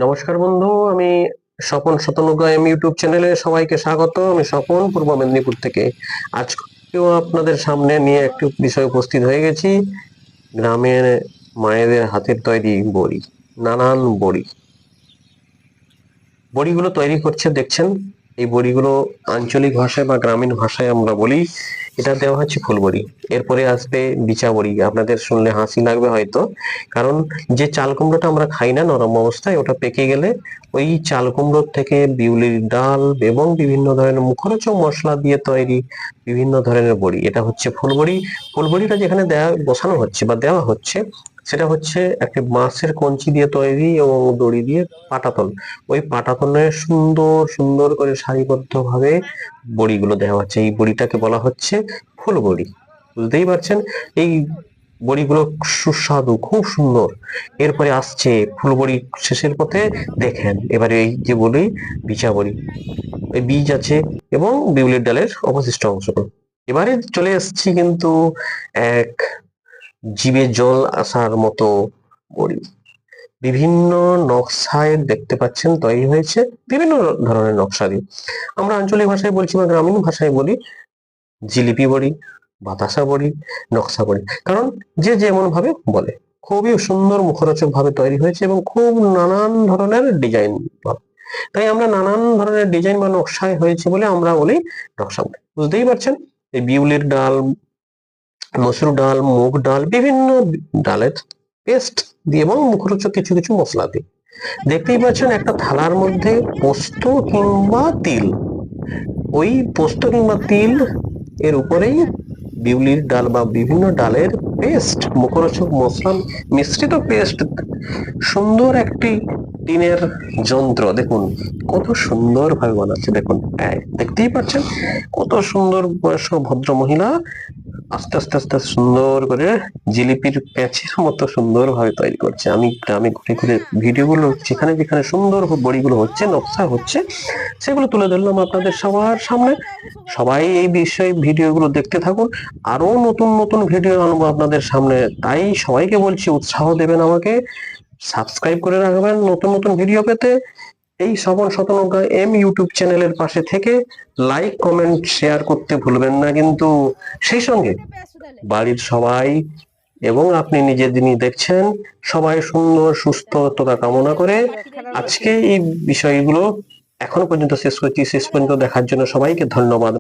নমস্কার বন্ধু, আমি স্বপন শতনগা ইউটিউব চ্যানেলে সবাইকে স্বাগত। আমি স্বপন, পূর্ব মেদিনীপুর থেকে। আজকেও আপনাদের সামনে নিয়ে একটি বিষয় উপস্থিত হয়ে গেছি। গ্রামের মায়েদের হাতের তৈরি বড়ি, নানান বড়ি। বড়িগুলো তৈরি করছে দেখছেন। এই বড়িগুলো আঞ্চলিক ভাষায় বা গ্রামীণ ভাষায় আমরা বলি এটা দেওয়া হচ্ছে ফুলবড়ি। এরপরে আসবে বিচা বড়ি। আপনাদের শুনলে হাসি লাগবে হয়তো, কারণ যে চাল কুমড়োটা আমরা খাই না নরম অবস্থায়, ওটা পেকে গেলে ওই চাল কুমড়োর থেকে বিউলির ডাল এবং বিভিন্ন ধরনের মুখরোচক মশলা দিয়ে তৈরি বিভিন্ন ধরনের বড়ি, এটা হচ্ছে ফুলবড়ি। ফুলবড়িটা যেখানে দেওয়া বসানো হচ্ছে বা দেওয়া হচ্ছে, সেটা হচ্ছে একটা বাঁশের কঞ্চি দিয়ে তৈরি এবং দড়ি দিয়ে পাটাতন। ওই পাটাতনে সুন্দর সুন্দর করে সারিবদ্ধ ভাবে বড়িগুলো দেওয়া হচ্ছে। এই বড়িটাকে বলা হচ্ছে ফুল বড়ি। বুঝতেই পারছেন এই বড়িগুলো সুস্বাদু, খুব সুন্দর। এরপরে আসছে ফুল বড়ি শেষের পথে। দেখেন এবারে এই যে বলি বিচা বড়ি, ওই বীজ আছে এবং বিউলির ডালের অবশিষ্ট অংশগুলো। এবারে চলে এসেছি কিন্তু এক জিভে জল আসার মতো বড়ি। বিভিন্ন নকশায় দেখতে পাচ্ছেন তৈরি হয়েছে, বিভিন্ন ধরনের নকশা দিয়ে। আমরা আঞ্চলিক ভাষায় বলছি বা গ্রামীণ ভাষায় বলি জিলিপি বড়ি, বাতাসা বড়ি, নকশা বড়ি, কারণ যে যেমন ভাবে বলে। খুবই সুন্দর মুখরোচক ভাবে তৈরি হয়েছে এবং খুব নানান ধরনের ডিজাইন। তাই আমরা নানান ধরনের ডিজাইন বা নকশায় হয়েছে বলে আমরা বলি নকশা বড়ি। বুঝতেই পারছেন এই বিউলির ডাল, মসুর ডাল, মুগ ডাল, বিভিন্ন ডালের পেস্ট দিয়ে এবং মুখরোচক কিছু কিছু মশলা দিয়ে। দেখতেই পাচ্ছেন একটা থালার মধ্যে পোস্ত কিংবা তিল। ওই পোস্ত কিংবা তিল এর উপরেই বিউলির ডাল বা বিভিন্ন ডালের পেস্ট, মুখরোচক মশলা মিশ্রিত পেস্ট। সুন্দর একটি টিনের যন্ত্র, দেখুন কত সুন্দর ভাবে বানাচ্ছে। দেখুন দেখতেই পাচ্ছেন কত সুন্দর বয়স্ক ভদ্র মহিলা আস্তে আস্তে আস্তে সুন্দর করে জিলিপির প্যাচের মতো সুন্দর ভাবে তৈরি করছে। আমি গ্রামে ঘুরে ঘুরে ভিডিওগুলো যেখানে যেখানে সুন্দর বড়িগুলো হচ্ছে, নকশা হচ্ছে, সেগুলো তুলে ধরলাম আপনাদের সবার সামনে। সবাই এই বিষয়ে ভিডিওগুলো দেখতে থাকুন। আরো নতুন নতুন ভিডিও আনবো আপনাদের সামনে, তাই সবাইকে বলছি উৎসাহ দেবেন আমাকে, সাবস্ক্রাইব করে রাখবেন নতুন নতুন ভিডিও পেতে। এই শ্রবণ শতনগা ইউটিউব চ্যানেলের পাশে থেকে লাইক, কমেন্ট, শেয়ার করতে ভুলবেন না কিন্তু। সেই সঙ্গে বাড়ির সবাই এবং আপনি নিজে যিনি দেখছেন সবাই সুন্দর সুস্থতা কামনা করে আজকে এই বিষয়গুলো এখন পর্যন্ত শেষ করছি। শেষ পর্যন্ত দেখার জন্য সবাইকে ধন্যবাদ।